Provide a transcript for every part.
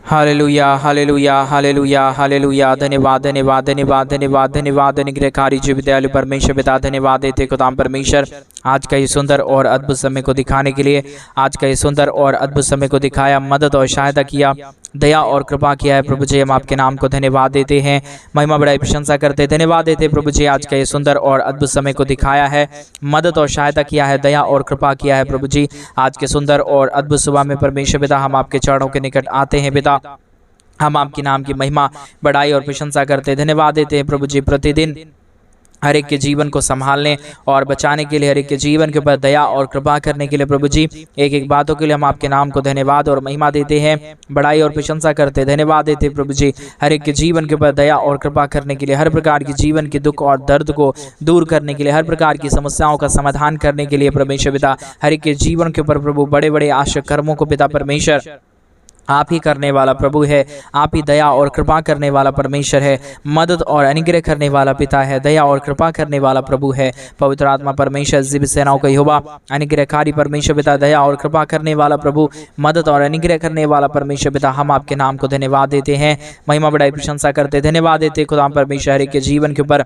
Hallelujah hallelujah hallelujah hallelujah. धन्यवाद धन्यवाद धन्यवाद धन्यवाद धन्यवाद। अनुग्रहकारी जीव दयालु परमेश्वर पिता, धन्यवाद देते खुदाम परमेश्वर आज का ये सुंदर और अद्भुत समय को दिखाने के लिए। आज का ये सुंदर और अद्भुत समय को दिखाया, मदद और सहायता किया, दया और कृपा किया है प्रभु जी। हम आपके नाम को धन्यवाद देते हैं, महिमा बड़ाई प्रशंसा करते हैं, धन्यवाद देते हैं प्रभु जी। आज का ये सुंदर और अद्भुत समय को दिखाया है, मदद और सहायता किया है, दया और कृपा किया है प्रभु जी। आज के सुंदर और अद्भुत सुबह में परमेश्वर पिता हम आपके चरणों के निकट आते हैं पिता। हम आपके नाम की महिमा बड़ाई और प्रशंसा करते हैं, धन्यवाद देते हैं प्रभु जी। प्रतिदिन हर एक के जीवन को संभालने और बचाने के लिए, हर एक के जीवन के ऊपर दया और कृपा करने के लिए प्रभु जी, एक एक बातों के लिए हम आपके नाम को धन्यवाद और महिमा देते हैं, बड़ाई और प्रशंसा करते हैं, धन्यवाद देते हैं प्रभु जी। हर एक के जीवन के ऊपर दया और कृपा करने के लिए, हर प्रकार की जीवन के दुख और दर्द को दूर करने के लिए, हर प्रकार की समस्याओं का समाधान करने के लिए परमेश्वर पिता, हर एक के जीवन के ऊपर प्रभु बड़े बड़े आश्चर्य कर्मों को पिता परमेश्वर आप ही करने वाला प्रभु है। आप ही दया और कृपा करने वाला परमेश्वर है, मदद और अनुग्रह करने वाला पिता है, दया और कृपा करने वाला प्रभु है। पवित्र आत्मा परमेश्वर जीवित सेनाओं का यहोवा, अनुग्रहकारी परमेश्वर पिता, दया और कृपा करने वाला प्रभु, मदद और अनुग्रह करने वाला परमेश्वर पिता, हम आपके नाम को धन्यवाद देते हैं, महिमा बड़ाई प्रशंसा करते, धन्यवाद देते खुदा परमेश्वर। हर एक के जीवन के ऊपर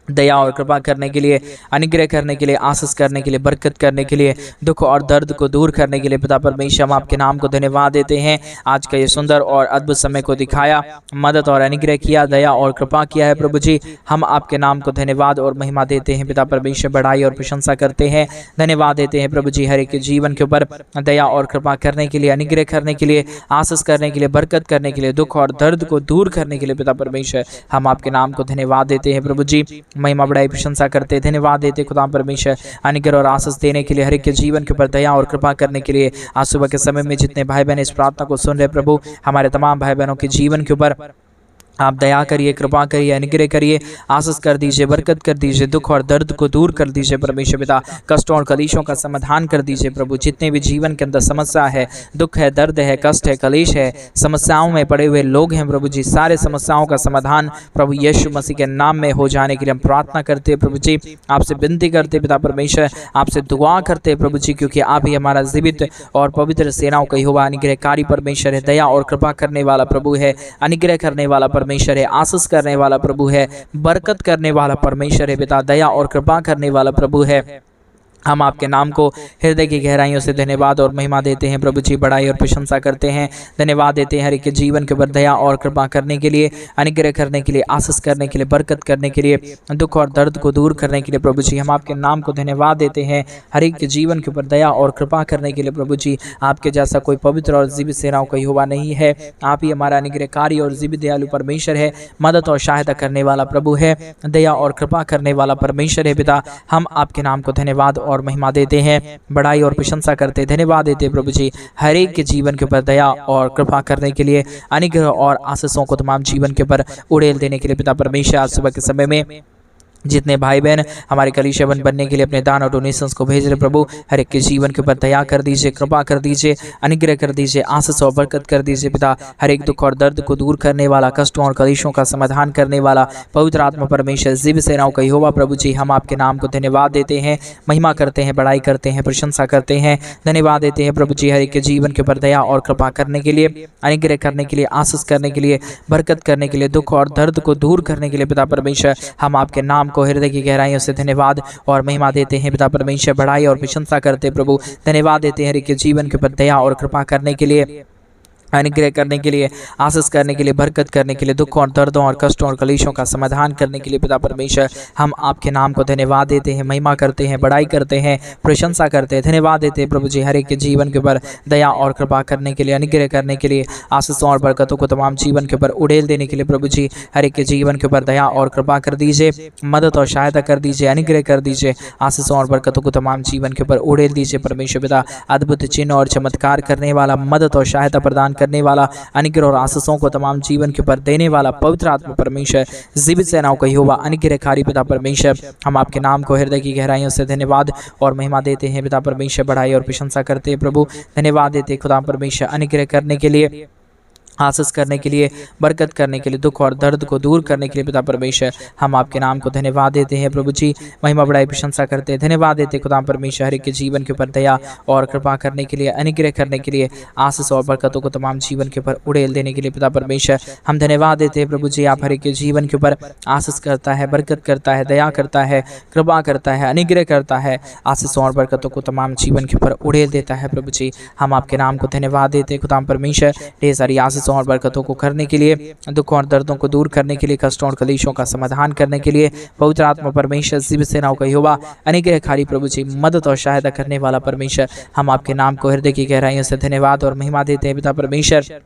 दया और कृपा करने के लिए, अनुग्रह करने के लिए, आशीष करने के लिए, बरकत करने के लिए, दुख और दर्द को दूर करने के लिए पिता परमेश्वर हम आपके नाम को धन्यवाद देते हैं। आज का ये सुंदर और अद्भुत समय को दिखाया, मदद और अनुग्रह किया, दया और कृपा किया है प्रभु जी। हम आपके नाम को धन्यवाद और महिमा देते हैं पिता परमेश्वर, बड़ाई और प्रशंसा करते हैं, धन्यवाद देते हैं प्रभु जी। हर एक के जीवन के ऊपर दया और कृपा करने के लिए, अनुग्रह करने के लिए, आशीष करने के लिए, बरकत करने के लिए, दुख और दर्द को दूर करने के लिए पिता परमेश्वर हम आपके नाम को धन्यवाद देते हैं प्रभु जी। महिमा बड़ाई प्रशंसा करते, धन्यवाद देते खुदा परमेश्वर, अनुग्रह और आशीष देने के लिए, हर एक के जीवन के ऊपर दया और कृपा करने के लिए। आज सुबह के समय में जितने भाई बहन इस प्रार्थना को सुन रहे प्रभु, हमारे तमाम भाई बहनों के जीवन के ऊपर आप दया करिए, कृपा करिए, अनुग्रह करिए, आशीष कर दीजिए, बरकत कर दीजिए, दुख और दर्द को दूर कर दीजिए परमेश्वर पिता, कष्टों और कलेशों का समाधान कर दीजिए प्रभु। जितने भी जीवन के अंदर समस्या है, दुख है, दर्द है, कष्ट है, कलेश है, समस्याओं में पड़े हुए लोग हैं प्रभु जी, सारे समस्याओं का समाधान प्रभु यीशु मसीह के नाम में हो जाने के लिए हम प्रार्थना करते हैं प्रभु जी। आपसे विनती करते पिता परमेश्वर, आपसे दुआ करते प्रभु जी, क्योंकि आप ही हमारा जीवित और पवित्र सेनाओं का यहोवा, अनुग्रहकारी परमेश्वर है, दया और कृपा करने वाला प्रभु है, अनुग्रह करने वाला परमेश्वर है, आशीष करने वाला प्रभु है, बरकत करने वाला परमेश्वर है पिता, दया और कृपा करने वाला प्रभु है। हम आपके नाम को हृदय की गहराइयों से धन्यवाद और महिमा देते हैं प्रभु जी, बड़ाई और प्रशंसा करते हैं, धन्यवाद देते हैं हर एक के जीवन के ऊपर दया और कृपा करने के लिए, अनुग्रह करने के लिए, आशीष करने के लिए, बरकत करने के लिए, दुख और दर्द को दूर करने के लिए प्रभु जी। हम आपके नाम को धन्यवाद देते हैं हर एक के जीवन के ऊपर दया और कृपा करने के लिए प्रभु जी। आपके जैसा कोई पवित्र और जीवित सेनाओं का यहोवा नहीं है। आप ही हमारा अनुग्रहकारी और जीवित दयालु परमेश्वर है, मदद और सहायता करने वाला प्रभु है, दया और कृपा करने वाला परमेश्वर है पिता। हम आपके नाम को धन्यवाद और महिमा देते हैं, बड़ाई और प्रशंसा करते, धन्यवाद देते प्रभु जी। हर एक के जीवन के ऊपर दया और कृपा करने के लिए, अनुग्रह और आशीषों को तमाम जीवन के ऊपर उड़ेल देने के लिए पिता परमेश्वर। आज सुबह के समय में जितने भाई बहन हमारे कलीसिया बनने के लिए अपने दान और डोनेशंस को भेज रहे प्रभु, हर एक के जीवन के ऊपर दया कर दीजिए, कृपा कर दीजिए, अनुग्रह कर दीजिए, आशीष और बरकत कर दीजिए पिता। हर एक दुख और दर्द को दूर करने वाला, कष्टों और कलेशों का समाधान करने वाला पवित्र आत्मा परमेश्वर, जीवित सेनाओं का यहोवा प्रभु जी। हम आपके नाम को धन्यवाद देते हैं, महिमा करते हैं, बड़ाई करते हैं, प्रशंसा करते हैं, धन्यवाद देते हैं प्रभु जी। हर एक के जीवन के ऊपर दया और कृपा करने के लिए, अनुग्रह करने के लिए, आशीष करने के लिए, बरकत करने के लिए, दुख और दर्द को दूर करने के लिए पिता परमेश्वर हम आपके नाम को हृदय की गहराइयों से धन्यवाद और महिमा देते हैं पिता परमेश्वर, बड़ाई और प्रशंसा करते प्रभु, धन्यवाद देते हैं हर एक के जीवन के ऊपर दया और कृपा करने के लिए, अनुग्रह करने के लिए, आशीष करने के लिए, बरकत करने के लिए, दुख और दर्दों और कष्टों और कलेशों का समाधान करने के लिए पिता परमेश्वर हम आपके नाम को धन्यवाद देते हैं, महिमा करते हैं, बड़ाई करते हैं, प्रशंसा करते हैं, धन्यवाद देते हैं प्रभु जी। हर एक के जीवन के ऊपर दया और कृपा करने के लिए, अनुग्रह करने के लिए, आशीषों और बरकतों को तमाम जीवन के ऊपर उड़ेल देने के लिए प्रभु जी। हर एक के जीवन के ऊपर दया और कृपा कर दीजिए, मदद और सहायता कर दीजिए, अनुग्रह कर दीजिए, आशीषों और बरकतों को तमाम जीवन के ऊपर उड़ेल दीजिए परमेश्वर पिता। अद्भुत चिन्ह और चमत्कार करने वाला, मदद और सहायता प्रदान करने वाला, अनुग्रह और आशीषों को तमाम जीवन के ऊपर देने वाला पवित्र आत्मा परमेश्वर, जीवित सेनाओं का यहोवा, अनुग्रहकारी पिता परमेश्वर। हम आपके नाम को हृदय की गहराइयों से धन्यवाद और महिमा देते हैं पिता परमेश्वर, बड़ाई और प्रशंसा करते हैं प्रभु, धन्यवाद देते खुदा परमेश्वर, अनुग्रह करने के लिए, आशीष करने के लिए, बरकत करने के लिए, दुख और दर्द को दूर करने के लिए पिता परमेश्वर हम आपके नाम को धन्यवाद देते हैं प्रभु जी। महिमा बड़ाई प्रशंसा करते हैं, धन्यवाद देते हैं खुदा परमेश्वर हर एक के जीवन के ऊपर दया और कृपा करने के लिए, अनुग्रह करने के लिए, आशीष और बरकतों को तमाम जीवन के ऊपर उड़ेल देने के लिए पिता परमेश्वर हम धन्यवाद देते हैं प्रभु जी। आप हर एक के जीवन के ऊपर आशीष करता है, बरकत करता है, दया करता है, कृपा करता है, अनुग्रह करता है, आशीष और बरकतों को तमाम जीवन के ऊपर उड़ेल देता है प्रभु जी। हम आपके नाम को धन्यवाद देते हैं खुदा परमेश्वर ढेर सारी आशीष और बरकतों को करने के लिए, दुखों और दर्दों को दूर करने के लिए, कष्टों और कलेशों का समाधान करने के लिए, पवित्र आत्मा परमेश्वर जीवित सेनाओं का यहोवा अनुग्रहकारी प्रभु जी, मदद और सहायता करने वाला परमेश्वर हम आपके नाम को हृदय की गहराइयों से धन्यवाद और महिमा देते हैं पिता परमेश्वर।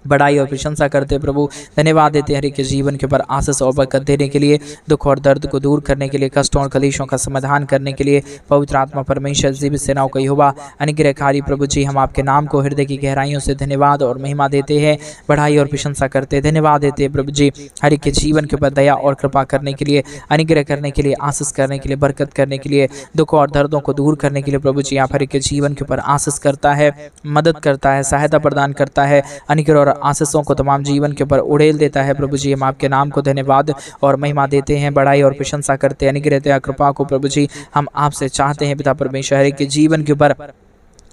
बड़ाई और प्रशंसा करते हैं प्रभु, धन्यवाद देते हैं हर एक के जीवन के ऊपर आशीष और बरकत देने के लिए, दुख और दर्द को दूर करने के लिए, कष्टों और कलेशों का समाधान करने के लिए, पवित्र आत्मा परमेश्वर जीवित सेनाओं का यहोवा अनुग्रहकारी प्रभु जी हम आपके नाम को हृदय की गहराइयों से धन्यवाद और महिमा देते हैं, बढ़ाई और प्रशंसा करते हैं, धन्यवाद देते हैं प्रभु जी हर एक के जीवन के ऊपर दया और कृपा करने के लिए, अनुग्रह करने के लिए, आशीष करने के लिए, बरकत करने के लिए, दुख और दर्दों को दूर करने के लिए प्रभु जी आप हर एक के जीवन के ऊपर आशीष करता है, मदद करता है, सहायता प्रदान करता है, अनुग्रह और आशीषों को तमाम जीवन के ऊपर उड़ेल देता है प्रभु जी। हम आपके नाम को धन्यवाद और महिमा देते हैं, बड़ाई और प्रशंसा करते हैं, अनुग्रह दया कृपा को प्रभु जी हम आपसे चाहते हैं पिता परमेश्वर हर एक के जीवन के ऊपर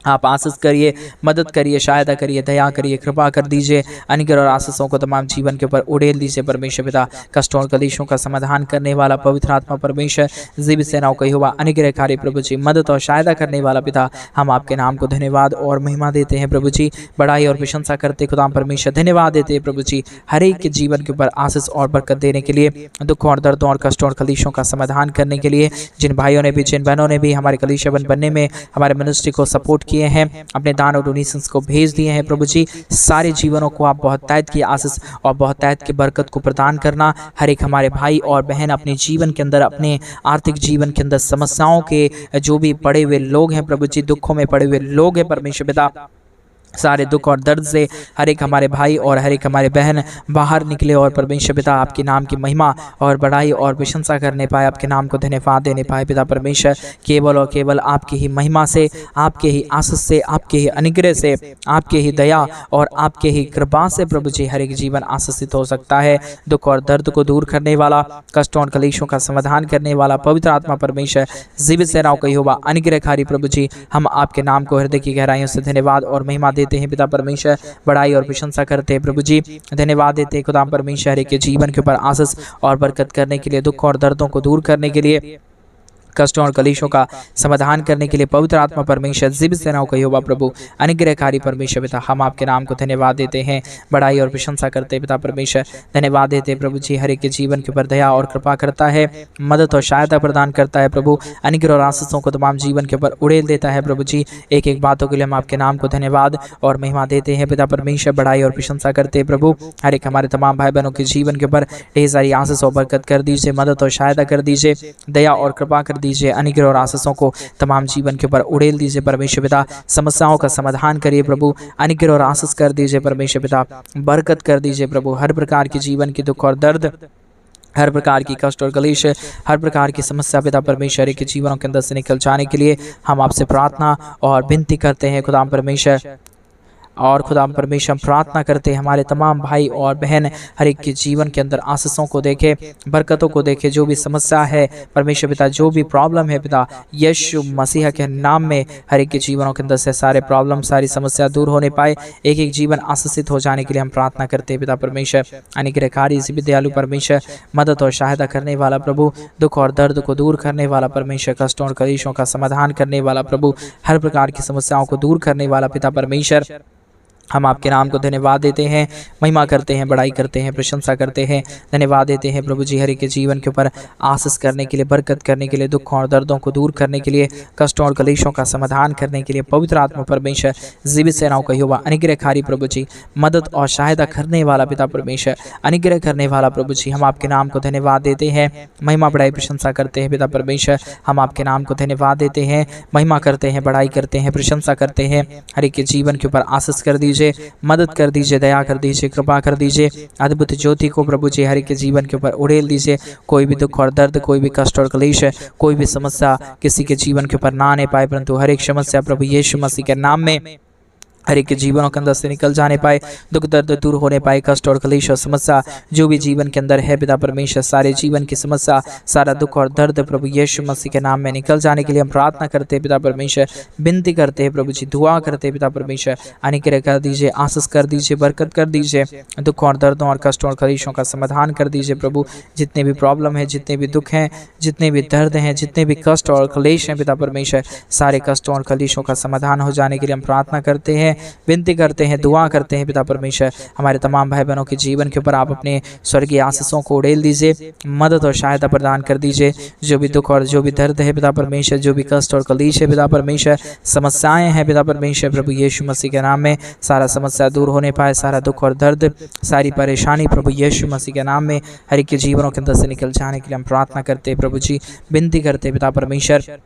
आप आशीष करिए, मदद करिए, सहायता करिए, दया करिए, कृपा कर दीजिए, अनुग्रह और आशीषों को तमाम जीवन के ऊपर उड़ेल दीजिए परमेश्वर पिता। कष्टों और कलेशों का समाधान करने वाला पवित्र आत्मा परमेश्वर जीवित सेनाओं का यहोवा अनुग्रहकारी प्रभु जी, मदद और सहायता करने वाला पिता हम आपके नाम को धन्यवाद और महिमा देते हैं प्रभु जी। बड़ाई और प्रशंसा करते खुदा परमेश्वर धन्यवाद देते हैं प्रभु जी हर एक के जीवन के ऊपर आशीष और बरकत देने के लिए, दुखों और दर्दों और कष्टों और कलेशों का समाधान करने के लिए। जिन भाइयों ने भी, जिन बहनों ने भी हमारे कलीसिया बनने में हमारे मिनिस्ट्री को सपोर्ट किए हैं, अपने दान और डोनेशंस को भेज दिए हैं प्रभु जी, सारे जीवनों को आप बहुत तैत की आशीष और बहुत तैत की बरकत को प्रदान करना। हर एक हमारे भाई और बहन अपने जीवन के अंदर, अपने आर्थिक जीवन के अंदर समस्याओं के जो भी पड़े हुए लोग हैं प्रभु जी, दुखों में पड़े हुए लोग हैं परमेश्वर पिता, सारे दुख और दर्द से हर एक हमारे भाई और हर एक हमारे बहन बाहर निकले और परमेश्वर पिता आपके नाम की महिमा और बड़ाई और प्रशंसा करने पाए, आपके नाम को धन्यवाद देने पाए पिता परमेश्वर। केवल और केवल आपकी ही महिमा से, आपके ही आशीष से, आपके ही अनुग्रह से, आपके ही दया और आपके ही कृपा से प्रभु जी हर एक जीवन आशीषित हो सकता है। दुख और दर्द को दूर करने वाला, कष्टों और कलेशों का समाधान करने वाला पवित्र आत्मा परमेश्वर जीवित सेनाओं का यहोवा अनुग्रहकारी प्रभु जी हम आपके नाम को हृदय की गहराइयों से धन्यवाद और महिमा देते हैं पिता परमेश्वर। बड़ाई और प्रशंसा करते हैं प्रभु जी, धन्यवाद देते हैं खुदा परमेश्वर के जीवन के ऊपर आशीष और बरकत करने के लिए, दुख और दर्दों को दूर करने के लिए, कष्टों और कलेशों का समाधान करने के लिए पवित्र आत्मा परमेश्वर जीवित सेनाओं का यहोवा प्रभु अनुग्रहकारी परमेश्वर पिता हम आपके नाम को धन्यवाद देते हैं, बड़ाई और प्रशंसा करते हैं पिता परमेश्वर। धन्यवाद देते हैं प्रभु जी हर एक के जीवन के ऊपर दया और कृपा करता है, मदद और सहायता प्रदान करता है प्रभु, अनुग्रह और आशीषों को तमाम जीवन के ऊपर उड़ेल देता है प्रभु जी। एक एक बातों के लिए हम आपके नाम को धन्यवाद और महिमा देते हैं पिता परमेश्वर। बड़ाई और प्रशंसा करते हैं प्रभु हर एक हमारे तमाम भाई बहनों के जीवन के ऊपर ढेर सारी आशीष और बरकत कर दीजिए, मदद और सहायता कर दीजिए, दया और कृपा कर दीजिए, अनुग्रह और आशीषों को तमाम जीवन के ऊपर उड़ेल दीजिए परमेश्वर पिता। समस्याओं का समाधान करिए प्रभु, अनुग्रह और आशीष कर दीजिए परमेश्वर पिता, बरकत कर दीजिए प्रभु। हर प्रकार की जीवन की दुख और दर्द, हर प्रकार की कष्ट और कलेश, हर प्रकार की समस्या पिता परमेश्वर के जीवनों के अंदर से निकल जाने के लिए हम आपसे प्रार्थना और विनती करते हैं खुदा परमेश्वर। और खुदा परमेश्वर हम प्रार्थना करते हैं हमारे तमाम भाई और बहन हर एक के जीवन के अंदर आशीषों को देखे, बरकतों को देखे। जो भी समस्या है परमेश्वर पिता, जो भी प्रॉब्लम है पिता, यीशु मसीह के नाम में हर एक के जीवनों के अंदर से सारे प्रॉब्लम, सारी समस्या दूर होने पाए, एक एक जीवन आशीषित हो जाने के लिए हम प्रार्थना करते हैं पिता परमेश्वर। अनुग्रहकारी दयालु परमेश्वर, मदद और सहायता करने वाला प्रभु, दुख और दर्द को दूर करने वाला परमेश्वर, कष्टों और कलेशों का समाधान करने वाला प्रभु, हर प्रकार की समस्याओं को दूर करने वाला पिता परमेश्वर, हम आपके नाम को धन्यवाद देते हैं, महिमा करते हैं, बड़ाई करते हैं, प्रशंसा करते हैं। धन्यवाद देते हैं प्रभु जी हर एक के जीवन के ऊपर आशीष करने के लिए, बरकत करने के लिए, दुखों और दर्दों को दूर करने के लिए, कष्टों और कलेशों का समाधान करने के लिए पवित्र आत्मा परमेश्वर जीवित सेनाओं का यहोवा अनुग्रहकारी प्रभु जी, मदद और सहायता करने वाला पिता परमेश्वर, अनुग्रह करने वाला प्रभु जी, हम आपके नाम को धन्यवाद देते हैं, महिमा बड़ाई प्रशंसा करते हैं पिता परमेश्वर। हम आपके नाम को धन्यवाद देते हैं, महिमा करते हैं, बड़ाई करते हैं, प्रशंसा करते हैं। हर एक के जीवन के ऊपर आशीष कर दीजिए, मदद कर दीजिए, दया कर दीजिए, कृपा कर दीजिए। अद्भुत ज्योति को प्रभु जी हर एक के जीवन के ऊपर उड़ेल दीजिए। कोई भी दुख और दर्द, कोई भी कष्ट और क्लेश, कोई भी समस्या किसी के जीवन के ऊपर ना आने पाए, परंतु हर एक समस्या प्रभु यीशु मसीह के नाम में हर एक के जीवनों के अंदर से निकल जाने पाए, दुख दर्द दूर होने पाए, कष्ट और क्लेश और समस्या जो भी जीवन के अंदर है पिता परमेश्वर, सारे जीवन की समस्या, सारा दुख और दर्द प्रभु यीशु मसीह के नाम में निकल जाने के लिए हम प्रार्थना करते हैं पिता परमेश्वर, विनती करते हैं प्रभु जी, दुआ करते हैं पिता परमेश्वर। अनुग्रह कर दीजिए, आशीष कर दीजिए, बरकत कर दीजिए, दुख और दर्दों और कष्टों और क्लेशों का समाधान कर दीजिए प्रभु। जितने भी प्रॉब्लम है, जितने भी दुख हैं, जितने भी दर्द हैं, जितने भी कष्ट और क्लेश हैं पिता परमेश्वर, सारे कष्टों और क्लेशों का समाधान हो जाने के लिए हम प्रार्थना करते हैं, विनती करते हैं, दुआ करते हैं पिता परमेश्वर। हमारे तमाम भाई बहनों के जीवन के ऊपर आप अपने स्वर्गीय आशीषों को उड़ेल दीजिए, मदद और सहायता प्रदान कर दीजिए। जो भी दुख और जो भी दर्द है पिता परमेश्वर, जो भी कष्ट और क्लेश है पिता परमेश्वर, समस्याएं हैं पिता परमेश्वर, प्रभु यीशु मसीह के नाम में सारा समस्या दूर होने पाए, सारा दुख और दर्द, सारी परेशानी प्रभु यीशु मसीह के नाम में हर एक के जीवनों के अंदर से निकल जाने के लिए हम प्रार्थना करते हैं प्रभु जी, विनती करते हैं पिता परमेश्वर,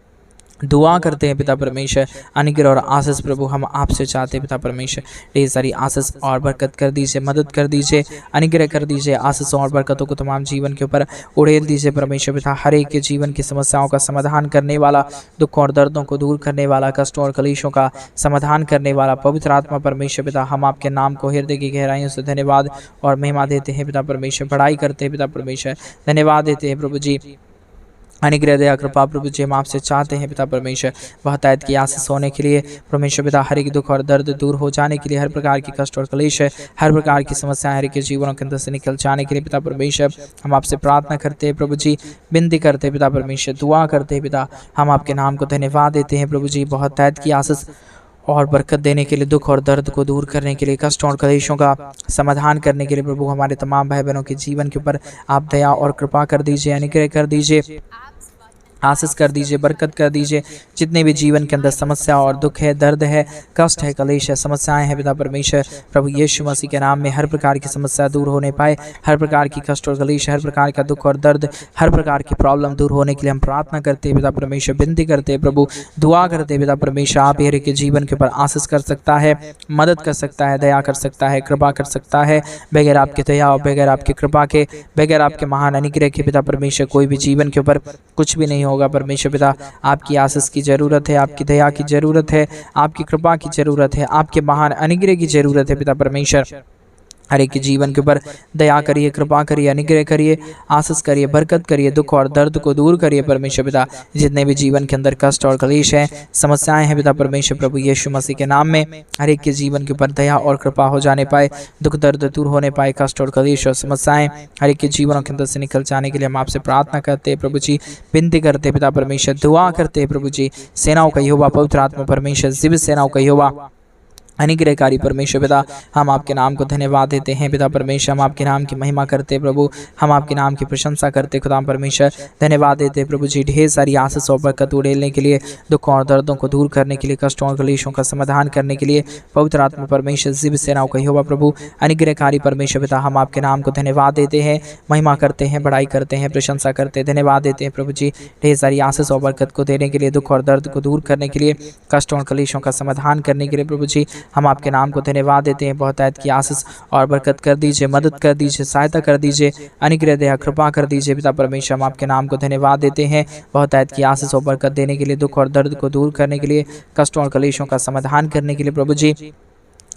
दुआ करते हैं पिता परमेश्वर। अनुग्रह और आशीष प्रभु हम आपसे चाहते हैं पिता परमेश्वर, ढेर सारी आशीष और बरकत कर दीजिए, मदद कर दीजिए, अनुग्रह कर दीजिए, आशीष और बरकतों को तमाम जीवन के ऊपर उड़ेल दीजिए परमेश्वर पिता। हर एक के जीवन की समस्याओं का समाधान करने वाला, दुख और दर्दों को दूर करने वाला, कष्टों और क्लेशों का समाधान करने वाला पवित्र आत्मा परमेश्वर पिता, हम आपके नाम को हृदय की गहराइयों से धन्यवाद और महिमा देते हैं पिता परमेश्वर, बड़ाई करते हैं पिता परमेश्वर, धन्यवाद देते हैं प्रभु जी। अनुग्रह दया कृपा प्रभु जी हम आपसे चाहते हैं पिता परमेश्वर, बहुतायत की आशीष होने के लिए परमेश्वर पिता, हर एक दुख और दर्द दूर हो जाने के लिए, हर प्रकार की कष्ट और क्लेश है, हर प्रकार की समस्याएं हर एक के जीवनों के अंदर से निकल जाने के लिए पिता परमेश्वर हम आपसे प्रार्थना करते हैं प्रभु जी, विनती करते हैं पिता परमेश्वर, दुआ करते हैं पिता, हम आपके नाम को धन्यवाद देते हैं प्रभु जी। बहुतायत की आशीष और बरकत देने के लिए, दुख और दर्द को दूर करने के लिए, कष्टों और क्लेशों का समाधान करने के लिए प्रभु हमारे तमाम भाई बहनों के जीवन के ऊपर आप दया और कृपा कर दीजिए, अनुग्रह कर दीजिए, आशीष कर दीजिए, बरकत कर दीजिए। जितने भी जीवन के अंदर समस्या और दुख है, दर्द है, कष्ट है, क्लेश है, समस्याएं हैं पिता परमेश्वर, प्रभु यीशु मसीह के नाम में हर प्रकार की समस्या दूर होने पाए, हर प्रकार की कष्ट और क्लेश, हर प्रकार का दुख और दर्द, हर प्रकार की प्रॉब्लम दूर होने के लिए हम प्रार्थना करते हैं पिता परमेश्वर, विनती करते हैं प्रभु, दुआ करते हैं पिता परमेश्वर। आप हर एक के जीवन के ऊपर आशीष कर सकता है, मदद कर सकता है, दया कर सकता है, कृपा कर सकता है। बगैर आपके दया और बगैर आपकी कृपा के, बगैर आपके महान अनुग्रह के पिता परमेश्वर कोई भी जीवन के ऊपर कुछ भी नहीं होगा परमेश्वर पिता। आपकी आशीष की जरूरत है, आपकी दया की जरूरत है, आपकी कृपा की जरूरत है, आपके महान अनुग्रह की जरूरत है पिता परमेश्वर। हर एक के जीवन के ऊपर दया करिए, कृपा करिए, अनुग्रह करिए, आशीष करिए, बरकत करिए, दुख और दर्द को दूर करिए परमेश्वर पिता। जितने भी जीवन के अंदर कष्ट और क्लेश है, समस्याएं हैं पिता परमेश्वर, प्रभु यीशु मसीह के नाम में हर एक के जीवन के ऊपर दया और कृपा हो जाने पाए, दुख दर्द दूर होने पाए, कष्ट और क्लेश और समस्याएं हर एक के जीवनों के अंदर से निकल जाने के लिए हम आपसे प्रार्थना करते हैं प्रभु जी, विनती करते हैं पिता परमेश्वर, दुआ करते हैं प्रभु जी। सेनाओं का यहोवा पवित्र आत्मा परमेश्वर, जीवित सेनाओं का यहोवा अनुग्रहकारी परमेश्वर पिता, हम आपके नाम को धन्यवाद देते हैं पिता परमेश्वर, हम आपके नाम की महिमा करते हैं प्रभु, हम आपके नाम की प्रशंसा करते खुदा परमेश्वर, धन्यवाद देते हैं प्रभु जी। ढेर सारी आशीष और बरकत उड़ेलने के लिए, दुखों और दर्दों को दूर करने के लिए, कष्टों और क्लेशों का समाधान करने के लिए पवित्र आत्मा परमेश्वर, जीवित सेनाओं का यहोवा प्रभु, अनुग्रहकारी परमेश्वर पिता, हम आपके नाम को धन्यवाद देते हैं, महिमा करते हैं, बड़ाई करते हैं, प्रशंसा करते हैं, धन्यवाद देते हैं प्रभु जी। ढेर सारी आशीष और बरकत को देने के लिए, दुख और दर्द को दूर करने के लिए, कष्टों और क्लेशों का समाधान करने के लिए प्रभु जी हम आपके नाम को धन्यवाद देते हैं। बहुतायत की आशीष और बरकत कर दीजिए, मदद कर दीजिए, सहायता कर दीजिए, अनुग्रह दया कृपा कर दीजिए पिता परमेश्वर, हम आपके नाम को धन्यवाद देते हैं। बहुतायत की आशीष और बरकत देने के लिए, दुख और दर्द को दूर करने के लिए, कष्टों और क्लेशों का समाधान करने के लिए प्रभु जी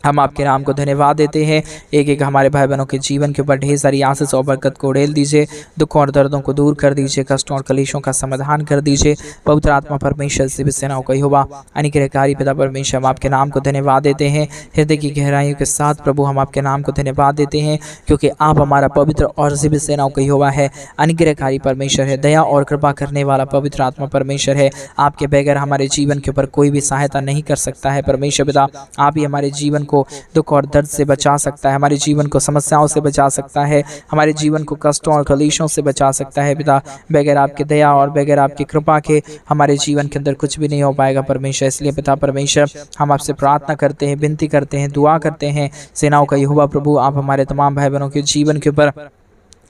हम आपके नाम को धन्यवाद देते हैं। एक एक हमारे भाई बहनों के जीवन के ऊपर ढेर सारी आशीष और बरकत को उड़ेल दीजिए, दुखों और दर्दों को दूर कर दीजिए, कष्टों और क्लेशों का समाधान कर दीजिए। पवित्र आत्मा परमेश्वर, जीवित सेनाओं का यहोवा, अनुग्रहकारी पिता परमेश्वर, हम आपके नाम को धन्यवाद देते हैं। हृदय की गहराइयों के साथ प्रभु हम आपके नाम को धन्यवाद देते हैं, क्योंकि आप हमारा पवित्र और जीवित सेनाओं का यहोवा है, अनुग्रहकारी परमेश्वर है, दया और कृपा करने वाला पवित्र आत्मा परमेश्वर है। आपके बगैर हमारे जीवन के ऊपर कोई भी सहायता नहीं कर सकता है परमेश्वर पिता। आप ही हमारे जीवन को दुख और दर्द से बचा सकता है, हमारे जीवन को समस्याओं से बचा सकता है, हमारे जीवन को कष्टों और क्लेशों से बचा सकता है पिता। बगैर आपके दया और बगैर आपकी कृपा के हमारे जीवन के अंदर कुछ भी नहीं हो पाएगा परमेश्वर। इसलिए पिता परमेश्वर हम आपसे प्रार्थना करते हैं, विनती करते हैं, दुआ करते हैं। सेनाओं का यहोवा प्रभु, आप हमारे तमाम भाई बहनों के जीवन के ऊपर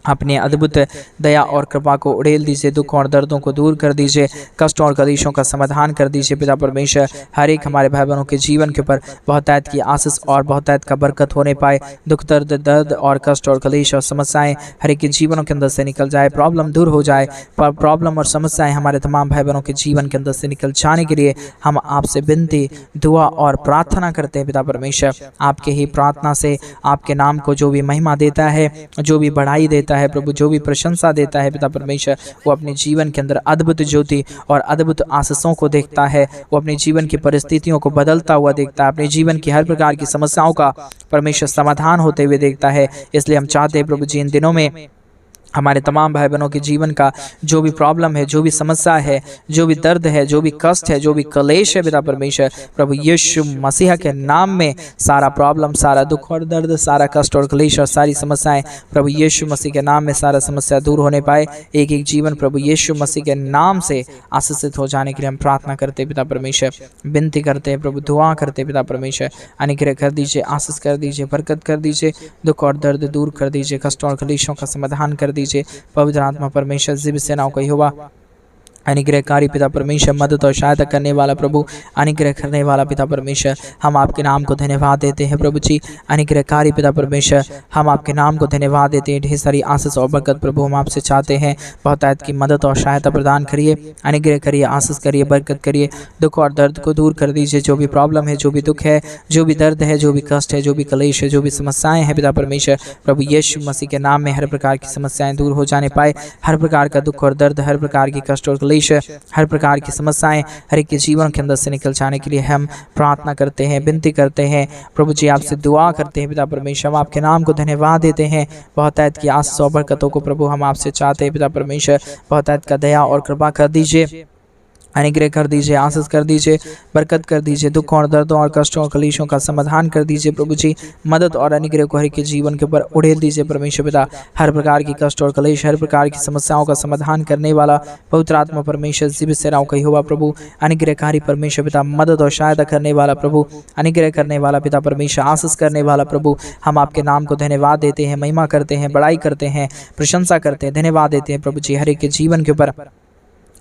अपनी अद्भुत दया और कृपा को उड़ेल दीजिए, दुख और दर्दों को दूर कर दीजिए, कष्टों और कलेशों का समाधान कर दीजिए। पिता परमेश्वर, हर एक हमारे भाई बहनों के जीवन के ऊपर बहुतायत की आशीष और बहुतायत का बरकत होने पाए। दुख दर्द और कष्ट और कलेश और समस्याएं हर एक के जीवनों के अंदर से निकल जाए, प्रॉब्लम दूर हो जाए। प्रॉब्लम और समस्याएं हमारे तमाम भाई बहनों के जीवन के अंदर से निकल जाने के लिए हम आपसे विनती, दुआ और प्रार्थना करते हैं। पिता परमेश्वर, आपके ही प्रार्थना से आपके नाम को जो भी महिमा देता है, जो भी बढ़ाई देता है प्रभु, जो भी प्रशंसा देता है पिता परमेश्वर, वो अपने जीवन के अंदर अद्भुत ज्योति और अद्भुत आशीषों को देखता है। वो अपने जीवन की परिस्थितियों को बदलता हुआ देखता है, अपने जीवन की हर प्रकार की समस्याओं का परमेश्वर समाधान होते हुए देखता है। इसलिए हम चाहते हैं प्रभु जी, इन दिनों में हमारे तमाम भाई बहनों के जीवन का जो भी प्रॉब्लम है, जो भी समस्या है, जो भी दर्द है, जो भी कष्ट है, जो भी कलेश है पिता परमेश्वर, प्रभु यीशु मसीह के नाम में सारा प्रॉब्लम, सारा दुख और दर्द, सारा कष्ट और कलेश और सारी समस्याएं प्रभु यीशु मसीह के नाम में सारा समस्या दूर होने पाए। एक एक जीवन प्रभु यीशु मसीह के नाम से आशीषित हो जाने के लिए हम प्रार्थना करते पिता परमेश्वर, विनती करते हैं प्रभु, दुआ करते पिता परमेश्वर। अनुग्रह कर दीजिए, आशीष कर दीजिए, बरकत कर दीजिए, दुख और दर्द दूर कर दीजिए, कष्ट और कलेशों का समाधान कर दीजिए। पवित्र आत्मा परमेश्वर, जीवित सेनाओं का यहोवा, अनुग्रहकारी पिता परमेश्वर, मदद और सहायता करने वाला प्रभु, अनुग्रह करने वाला पिता परमेश्वर, हम आपके नाम को धन्यवाद देते हैं प्रभु जी। अनुग्रहकारी पिता परमेश्वर, हम आपके नाम को धन्यवाद देते हैं। ढेर सारी आशीष और बरकत प्रभु हम आपसे चाहते हैं। बहुतायत की मदद और सहायता प्रदान करिए, अनुग्रह करिए, आशीष करिए, बरकत करिए, दुख और दर्द को दूर कर दीजिए। जो भी प्रॉब्लम है, जो भी दुख है, जो भी दर्द है, जो भी कष्ट है, जो भी कलेश है, जो भी समस्याएं हैं पिता परमेश्वर, प्रभु यीशु मसीह के नाम में हर प्रकार की समस्याएं दूर हो जाने पाए। हर प्रकार का दुख और दर्द, हर प्रकार की कष्ट और हर प्रकार की समस्याएं हर एक के जीवन के अंदर से निकल जाने के लिए हम प्रार्थना करते हैं, विनती करते हैं प्रभु जी, आपसे दुआ करते हैं पिता परमेश्वर। हम आपके नाम को धन्यवाद देते हैं। बहुतायत की आशीष और बरकतों को प्रभु हम आपसे चाहते हैं पिता परमेश्वर। बहुतायत का दया और कृपा कर दीजिए, अनुग्रह कर दीजिए, आशीष कर दीजिए, बरकत कर दीजिए, दुख और दर्दों और कष्टों और कलेशों का समाधान कर दीजिए प्रभु जी। मदद और अनुग्रह को हर एक के जीवन के ऊपर उड़ेल दीजिए परमेश्वर पिता। हर प्रकार की कष्ट और कलेश, हर प्रकार की समस्याओं का समाधान करने वाला पवित्र आत्मा परमेश्वर, जीवित सेनाओं का यहोवा प्रभु, अनुग्रहकारी परमेश्वर पिता, मदद और सहायता करने वाला प्रभु, अनुग्रह करने वाला पिता परमेश्वर, आशीष करने वाला प्रभु, हम आपके नाम को धन्यवाद देते हैं, महिमा करते हैं, बड़ाई करते हैं, प्रशंसा करते हैं, धन्यवाद देते हैं प्रभु जी। हर एक के जीवन के ऊपर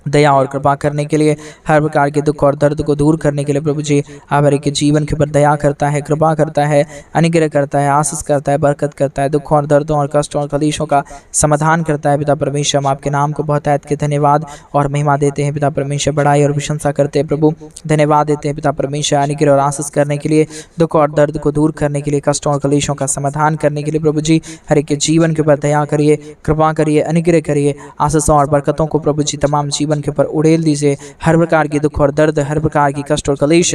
दया और कृपा करने के लिए, हर प्रकार के दुख और दर्द को दूर करने के लिए प्रभु जी, आप हर एक के जीवन के ऊपर दया करता है, कृपा करता है, अनुग्रह करता है, आशीष करता है, बरकत करता है, दुख और दर्दों और कष्टों और कलेशों का समाधान करता है पिता परमेश्वर। हम आपके नाम को बहुतायत के धन्यवाद और महिमा देते हैं पिता परमेश्वर, बड़ाई और प्रशंसा करते हैं प्रभु, धन्यवाद देते हैं पिता परमेश्वर, अनुग्रह और आशीष करने के लिए, दुख और दर्द को दूर करने के लिए, कष्टों और कलेशों का समाधान करने के लिए प्रभु जी, हर एक के जीवन के ऊपर दया करिए, कृपा करिए, अनुग्रह करिए, आशीषों और बरकतों को प्रभु जी तमाम जीवन के ऊपर उड़ेल दीजिए। हर प्रकार की दुख और दर्द, हर प्रकार की कष्ट और कलेश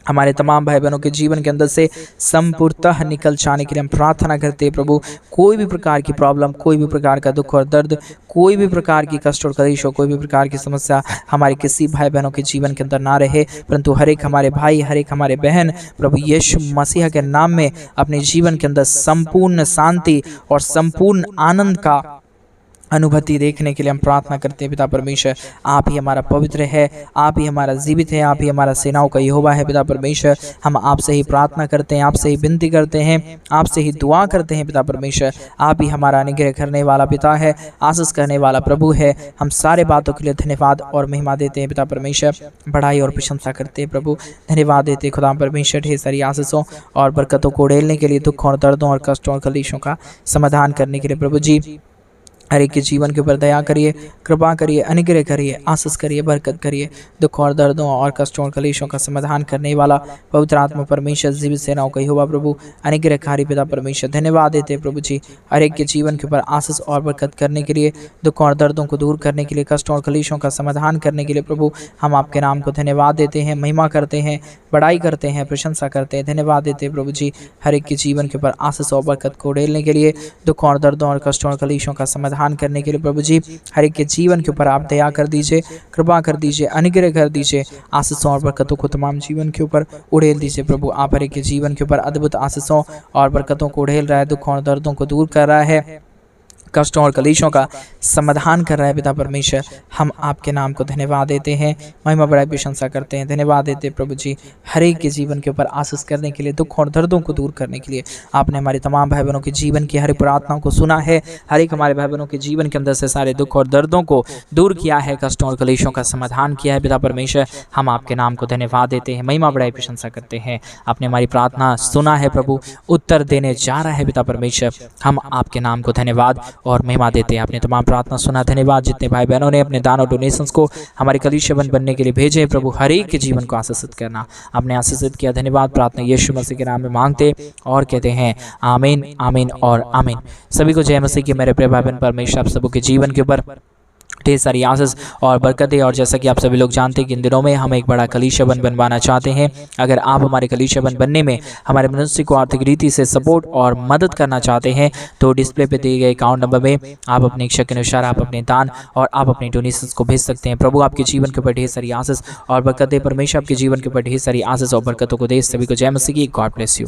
हमारे तमाम भाई बहनों के जीवन के अंदर से संपूर्णतः निकल जाने के लिए हम प्रार्थना करते हैं प्रभु। कोई भी प्रकार की प्रॉब्लम, कोई भी प्रकार का दुख और दर्द, कोई भी प्रकार की कष्ट और कलेश, कोई भी प्रकार की समस्या हमारे किसी भाई बहनों के जीवन के अंदर ना रहे, परंतु हर एक हमारे भाई, हर एक हमारे बहन प्रभु यीशु मसीह के नाम में अपने जीवन के अंदर संपूर्ण शांति और संपूर्ण आनंद का अनुभूति देखने के लिए हम प्रार्थना करते हैं पिता परमेश्वर। आप ही हमारा पवित्र है, आप ही हमारा जीवित है, आप ही हमारा सेनाओं का यहोवा है पिता परमेश्वर। हम आपसे ही प्रार्थना करते हैं, आपसे ही विनती करते हैं, आपसे ही दुआ करते हैं पिता परमेश्वर। आप ही हमारा अनुग्रह करने वाला पिता है, आशीष करने वाला प्रभु है। हम सारे बातों के लिए धन्यवाद और महिमा देते हैं पिता परमेश्वर, बढ़ाई और प्रशंसा करते हैं प्रभु, धन्यवाद देते हैं खुदा परमेश्वर। ढेर सारी आशीषों और बरकतों को उड़ेलने के लिए, दुख और दर्दों और कष्टों और कलेशों का समाधान करने के लिए प्रभु जी, हर एक के जीवन के ऊपर दया करिए, कृपा करिए, अनुग्रह करिए, आशीष करिए, बरकत करिए, दुख और दर्दों और कष्टों और कलेशों का समाधान करने वाला पवित्र आत्मा परमेश्वर, जीवित सेनाओं का यहोवा प्रभु, अनुग्रहकारी पिता परमेश्वर। धन्यवाद देते हैं प्रभु जी, हर एक के जीवन के ऊपर आशीष और बरकत करने के लिए, दुख और दर्दों को दूर करने के लिए, कष्टों और कलेशों का समाधान करने के लिए प्रभु, हम आपके नाम को धन्यवाद देते हैं, महिमा करते हैं, बड़ाई करते हैं, प्रशंसा करते हैं, धन्यवाद देते हैं प्रभु जी। हर एक के जीवन के ऊपर आशीष और बरकत को उड़ेलने के लिए, दुख और दर्दों और कष्टों और कलेशों का समाधान करने के लिए प्रभु जी, हर एक के जीवन के ऊपर आप दया कर दीजिए, कृपा कर दीजिए, अनुग्रह कर दीजिए, आशीषों और बरकतों को तमाम जीवन के ऊपर उड़ेल दीजिए प्रभु। आप हर एक के जीवन के ऊपर अद्भुत आशीषों और बरकतों को उड़ेल रहा है, दुख और दर्दों को दूर कर रहा है, कष्टों और कलेशों का समाधान कर रहा है पिता परमेश्वर। हम आपके नाम को धन्यवाद देते हैं, महिमा बड़ाई प्रशंसा करते हैं, धन्यवाद देते हैं प्रभु जी हर एक के जीवन के ऊपर आशीष करने के लिए, दुख और दर्दों को दूर करने के लिए। आपने हमारे तमाम भाई बहनों के जीवन की हर एक प्रार्थनाओं को सुना है, हर एक हमारे भाई बहनों के जीवन के अंदर से सारे दुख और दर्दों को दूर किया है, कष्टों और कलेशों का समाधान किया है पिता परमेश्वर। हम आपके नाम को धन्यवाद देते हैं, महिमा बड़ाई प्रशंसा करते हैं। आपने हमारी प्रार्थना सुना है प्रभु, उत्तर देने जा रहा है पिता परमेश्वर। हम आपके नाम को धन्यवाद और महिमा देते हैं। आपने तमाम प्रार्थना सुना, धन्यवाद। जितने भाई बहनों ने अपने दान और डोनेशंस को हमारे कलीसिया बनने के लिए भेजे प्रभु, हर एक के जीवन को आशीषित करना। आपने आशीषित किया, धन्यवाद। प्रार्थना यीशु मसीह के नाम में मांगते और कहते हैं आमीन, आमीन और आमीन। सभी को जय मसीह की। मेरे प्रिय भाई बहन, परमेश्वर आप सबके जीवन के ऊपर ढेर सारी आशीष और बरकतें। और जैसा कि आप सभी लोग जानते हैं कि इन दिनों में हम एक बड़ा कलीसिया बनवाना चाहते हैं। अगर आप हमारे कलीसिया बनने में हमारे मिनिस्ट्री को आर्थिक रीति से सपोर्ट और मदद करना चाहते हैं तो डिस्प्ले पे दिए गए अकाउंट नंबर में आप अपनी इच्छा के अनुसार आप अपने दान और आप अपने डोनेशंस को भेज सकते हैं। प्रभु आपके जीवन के ऊपर ढेर सारी आशीष और बरकतें, परमेश्वर आपके जीवन के ऊपर ढेर सारी आशीष और बरकतों को दे। सभी को जय मसीह की। God bless you.